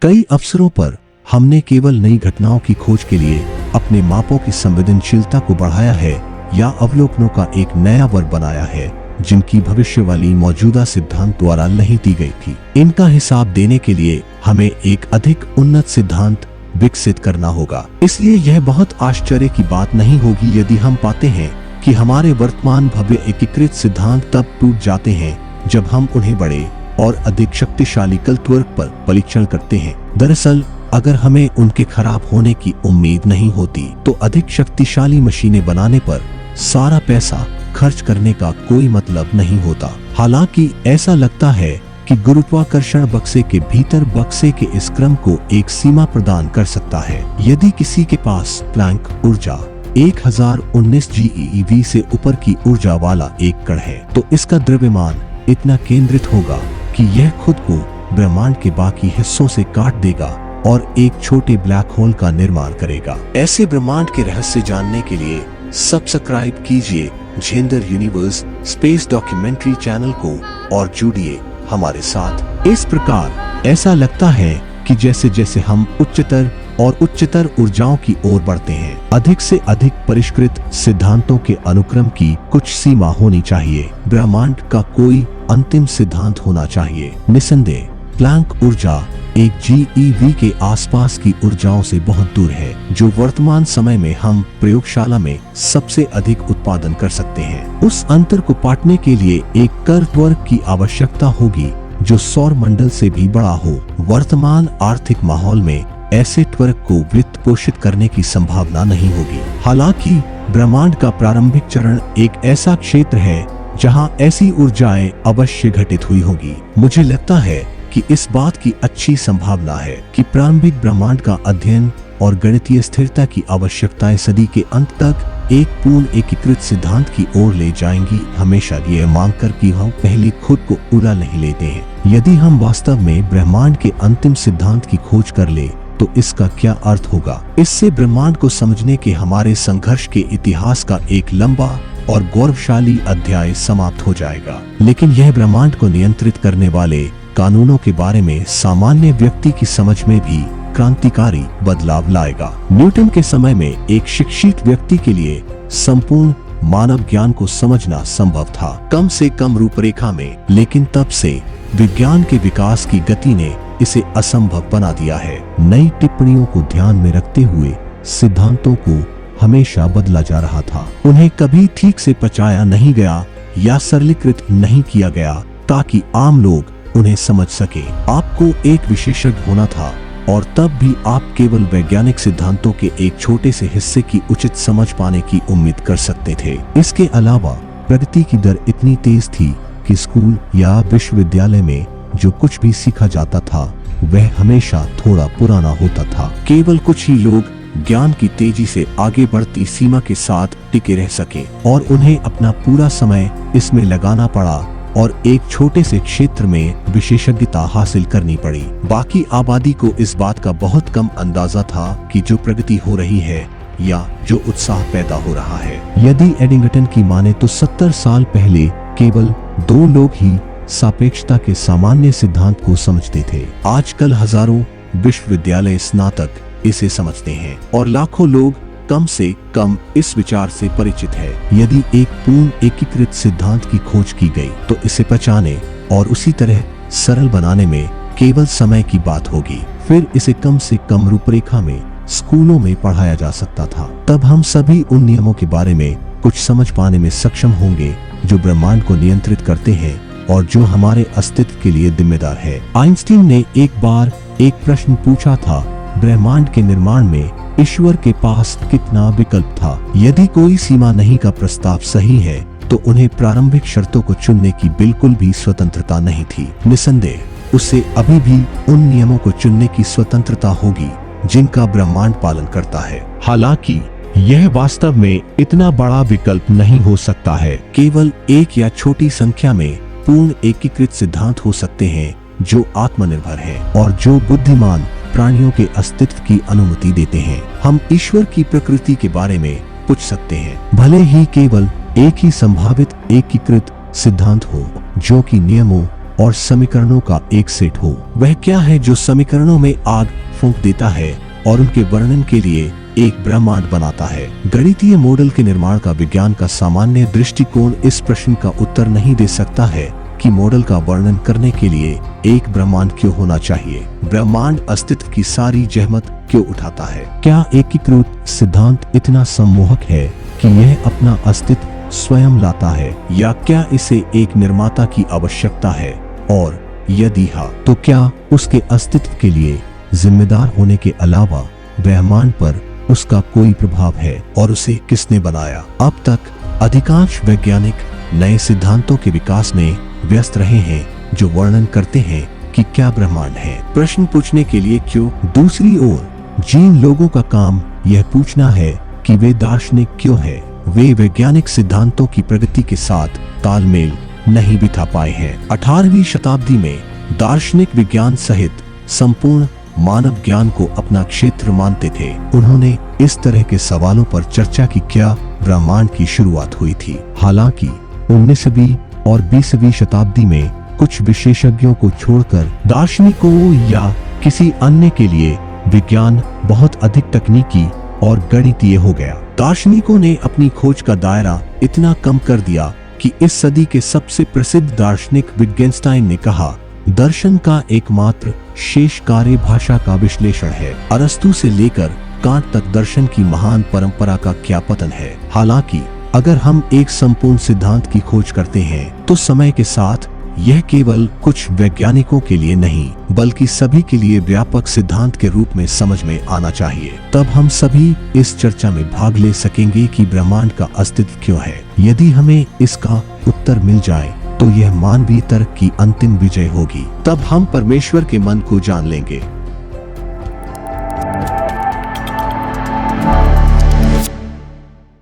कई अवसरों पर हमने केवल नई घटनाओं की खोज के लिए अपने मापों की संवेदनशीलता को बढ़ाया है या अवलोकनों का एक नया वर्ग बनाया है जिनकी भविष्यवाणी मौजूदा सिद्धांत द्वारा नहीं दी गई थी। इनका हिसाब देने के लिए हमें एक अधिक उन्नत सिद्धांत विकसित करना होगा। इसलिए यह बहुत आश्चर्य की बात नहीं होगी यदि हम पाते हैं कि हमारे वर्तमान भव्य एकीकृत सिद्धांत तब टूट जाते हैं जब हम उन्हें बड़े और अधिक शक्तिशाली कल्पवर्ग पर परीक्षण करते हैं। दरअसल अगर हमें उनके खराब होने की उम्मीद नहीं होती तो अधिक शक्तिशाली मशीनें बनाने पर सारा पैसा खर्च करने का कोई मतलब नहीं होता। हालांकि ऐसा लगता है कि गुरुत्वाकर्षण बक्से के भीतर बक्से के इस क्रम को एक सीमा प्रदान कर सकता है। यदि किसी के पास प्लैंक ऊर्जा 1019 GeV से ऊपर की ऊर्जा वाला एक कण है तो इसका द्रव्यमान इतना केंद्रित होगा कि यह खुद को ब्रह्मांड के बाकी हिस्सों से काट देगा और एक छोटे ब्लैक होल का निर्माण करेगा। ऐसे ब्रह्मांड के रहस्य जानने के लिए सब्सक्राइब कीजिए gender universe space documentary channel को और जुड़िए हमारे साथ। इस प्रकार ऐसा लगता है कि जैसे जैसे हम उच्चतर और उच्चतर ऊर्जाओं की ओर बढ़ते हैं, अधिक से अधिक परिष्कृत सिद्धांतों के अनुक्रम की कुछ सीमा होनी चाहिए। ब्रह्मांड का कोई अंतिम सिद्धांत होना चाहिए। निसंदेह प्लैंक ऊर्जा एक GeV के आसपास की ऊर्जाओं से बहुत दूर है, जो वर्तमान समय में हम प्रयोगशाला में सबसे अधिक उत्पादन कर सकते हैं। उस अंतर को पाटने के लिए एक कर्व वर्ग की आवश्यकता होगी जो सौर मंडल से भी बड़ा हो। वर्तमान आर्थिक माहौल में ऐसे त्वरक को वित्त पोषित करने की संभावना नहीं होगी। हालांकि ब्रह्मांड का प्रारंभिक चरण एक ऐसा क्षेत्र है जहां ऐसी ऊर्जाएं अवश्य घटित हुई होगी। मुझे लगता है कि इस बात की अच्छी संभावना है कि प्रारंभिक ब्रह्मांड का अध्ययन और गणितीय स्थिरता की आवश्यकताएं सदी के अंत तक एक पूर्ण एकीकृत सिद्धांत की ओर ले जाएंगी, हमेशा ये मांगकर कि हम पहले खुद को उड़ा नहीं लेते हैं। यदि हम वास्तव में ब्रह्मांड के अंतिम सिद्धांत की खोज कर ले तो इसका क्या अर्थ होगा? इससे ब्रह्मांड को समझने के हमारे संघर्ष के इतिहास का एक लंबा और गौरवशाली अध्याय समाप्त हो जाएगा। लेकिन यह ब्रह्मांड को नियंत्रित करने वाले कानूनों के बारे में सामान्य व्यक्ति की समझ में भी क्रांतिकारी बदलाव लाएगा। न्यूटन के समय में एक शिक्षित व्यक्ति के लिए संपूर्ण मानव ज्ञान को समझना संभव था, कम से कम रूपरेखा में, लेकिन तब से विज्ञान के विकास की गति ने इसे असंभव बना दिया है। नई टिप्पणियों को ध्यान में रखते हुए सिद्धांतों को हमेशा बदला जा रहा था। उन्हें कभी ठीक से पचाया नहीं गया या सरलीकृत नहीं किया गया ताकि आम लोग उन्हें समझ सके। आपको एक विशेषज्ञ होना था और तब भी आप केवल वैज्ञानिक सिद्धांतों के एक छोटे से हिस्से की उचित समझ पाने की उम्मीद कर सकते थे। इसके अलावा प्रगति की दर इतनी तेज थी कि स्कूल या विश्वविद्यालय में जो कुछ भी सीखा जाता था वह हमेशा थोड़ा पुराना होता था। केवल कुछ ही लोग ज्ञान की तेजी से आगे बढ़ती सीमा के साथ टिके रह सके और उन्हें अपना पूरा समय इसमें लगाना पड़ा और एक छोटे से क्षेत्र में विशेषज्ञता हासिल करनी पड़ी। बाकी आबादी को इस बात का बहुत कम अंदाजा था कि जो प्रगति हो रही है या जो उत्साह पैदा हो रहा है। यदि एडिंगटन की माने तो 70 साल पहले केवल 2 लोग ही सापेक्षता के सामान्य सिद्धांत को समझते थे। आजकल हजारों विश्वविद्यालय स्नातक इसे समझते हैं और लाखों लोग कम से कम इस विचार से परिचित है। यदि एक पूर्ण एकीकृत सिद्धांत की खोज की गई तो इसे पचाने और उसी तरह सरल बनाने में केवल समय की बात होगी। फिर इसे कम से कम रूपरेखा में स्कूलों में पढ़ाया जा सकता था। तब हम सभी उन नियमों के बारे में कुछ समझ पाने में सक्षम होंगे जो ब्रह्मांड को नियंत्रित करते हैं और जो हमारे अस्तित्व के लिए जिम्मेदार है। आइंस्टीन ने एक बार एक प्रश्न पूछा था, ब्रह्मांड के निर्माण में ईश्वर के पास कितना विकल्प था? यदि कोई सीमा नहीं का प्रस्ताव सही है तो उन्हें प्रारंभिक शर्तों को चुनने की बिल्कुल भी स्वतंत्रता नहीं थी। निसंदेह उसे अभी भी उन नियमों को चुनने की स्वतंत्रता होगी जिनका ब्रह्मांड पालन करता है। हालांकि यह वास्तव में इतना बड़ा विकल्प नहीं हो सकता है। केवल एक या छोटी संख्या में पूर्ण एकीकृत सिद्धांत हो सकते हैं जो आत्मनिर्भर है और जो बुद्धिमान प्राणियों के अस्तित्व की अनुमति देते हैं। हम ईश्वर की प्रकृति के बारे में पूछ सकते हैं, भले ही केवल एक ही संभावित एकीकृत सिद्धांत हो जो कि नियमों और समीकरणों का एक सेट हो। वह क्या है जो समीकरणों में आग फूंक देता है और उनके वर्णन के लिए एक ब्रह्मांड बनाता है। गणितीय मॉडल के निर्माण का विज्ञान का सामान्य दृष्टिकोण इस प्रश्न का उत्तर नहीं दे सकता है कि मॉडल का वर्णन करने के लिए एक ब्रह्मांड क्यों होना चाहिए। ब्रह्मांड अस्तित्व की सारी जहमत क्यों उठाता है? क्या एकीकृत सिद्धांत इतना सम्मोहक है कि यह अपना अस्तित्व स्वयं लाता है, या क्या इसे एक निर्माता की आवश्यकता है? और यदि हाँ, तो क्या उसके अस्तित्व के लिए जिम्मेदार होने के अलावा ब्रह्मांड पर उसका कोई प्रभाव है, और उसे किसने बनाया? अब तक अधिकांश वैज्ञानिक नए सिद्धांतों के विकास में व्यस्त रहे हैं जो वर्णन करते हैं कि क्या ब्रह्मांड है। प्रश्न पूछने के लिए क्यों? दूसरी ओर जिन लोगों का काम यह पूछना है कि वे दार्शनिक क्यों है, वे वैज्ञानिक सिद्धांतों की प्रगति के साथ तालमेल नहीं बिठा पाए हैं। 18वीं शताब्दी में दार्शनिक विज्ञान सहित संपूर्ण मानव ज्ञान को अपना क्षेत्र मानते थे। उन्होंने इस तरह के सवालों पर चर्चा की, क्या ब्रह्मांड की शुरुआत हुई थी? हालांकि 19वीं और 20वीं शताब्दी में कुछ विशेषज्ञों को छोड़कर दार्शनिकों या किसी अन्य के लिए विज्ञान बहुत अधिक तकनीकी और गणितीय हो गया। दार्शनिकों ने अपनी खोज का दायरा इतना कम कर दिया कि इस सदी के सबसे प्रसिद्ध दार्शनिक विटगेन्स्टाइन ने कहा, दर्शन का एकमात्र शेष कार्य भाषा का विश्लेषण है। अरस्तु से लेकर कांट तक दर्शन की महान परंपरा का क्या पतन है। हालांकि अगर हम एक संपूर्ण सिद्धांत की खोज करते हैं तो समय के साथ यह केवल कुछ वैज्ञानिकों के लिए नहीं बल्कि सभी के लिए व्यापक सिद्धांत के रूप में समझ में आना चाहिए। तब हम सभी इस चर्चा में भाग ले सकेंगे कि ब्रह्मांड का अस्तित्व क्यों है। यदि हमें इसका उत्तर मिल जाए तो यह मानवीय तर्क की अंतिम विजय होगी। तब हम परमेश्वर के मन को जान लेंगे।